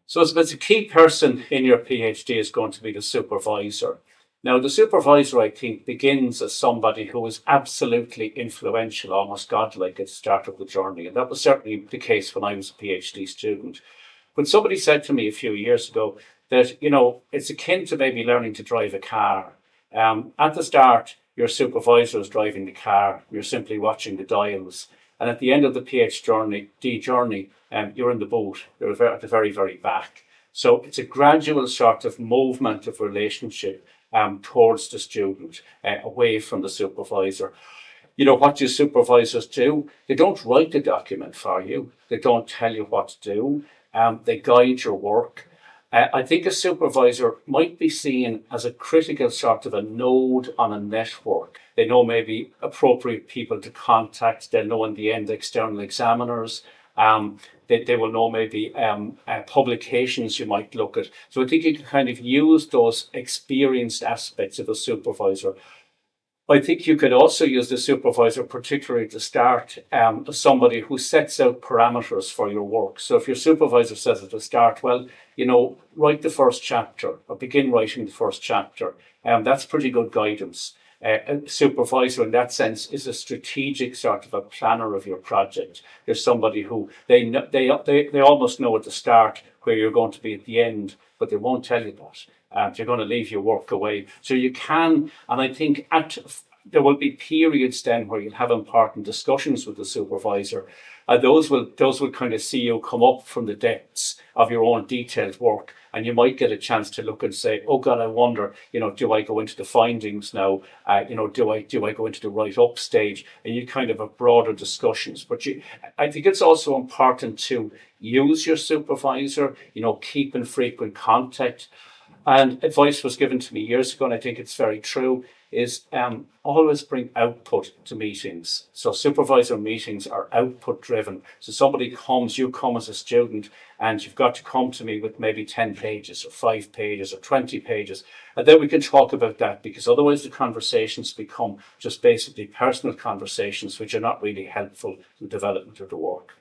So it's a key person in your PhD is going to be the supervisor. Now, the supervisor, I think, begins as somebody who is absolutely influential, almost godlike at the start of the journey. And that was certainly the case when I was a PhD student. But somebody said to me a few years ago that, it's akin to maybe learning to drive a car. At the start, your supervisor is driving the car. You're simply watching the dials. And at the end of the PhD journey, you're in the boat. You're at the very, very back. So it's a gradual sort of movement of relationship towards the student, away from the supervisor. What do supervisors do? They don't write the document for you. They don't tell you what to do. They guide your work. I think a supervisor might be seen as a critical sort of a node on a network. They know maybe appropriate people to contact. They'll know in the end external examiners. They will know maybe publications you might look at. So I think you can kind of use those experienced aspects of a supervisor. I think you could also use the supervisor, particularly to start, as somebody who sets out parameters for your work. So if your supervisor says at the start, well, write the first chapter or begin writing the first chapter, that's pretty good guidance. A supervisor in that sense is a strategic sort of a planner of your project. There's somebody who they almost know at the start where you're going to be at the end, but they won't tell you that. You're going to leave your work away. So you can, and I think there will be periods then where you'll have important discussions with the supervisor. Those will kind of see you come up from the depths of your own detailed work, and you might get a chance to look and say, oh God, I wonder, do I go into the findings now? Do I go into the write-up stage? And you kind of have broader discussions. But I think it's also important to use your supervisor, keep in frequent contact. And advice was given to me years ago, and I think it's very true, is always bring output to meetings. So supervisor meetings are output driven. So you come as a student, and you've got to come to me with maybe 10 pages or 5 pages or 20 pages. And then we can talk about that, because otherwise the conversations become just basically personal conversations, which are not really helpful in the development of the work.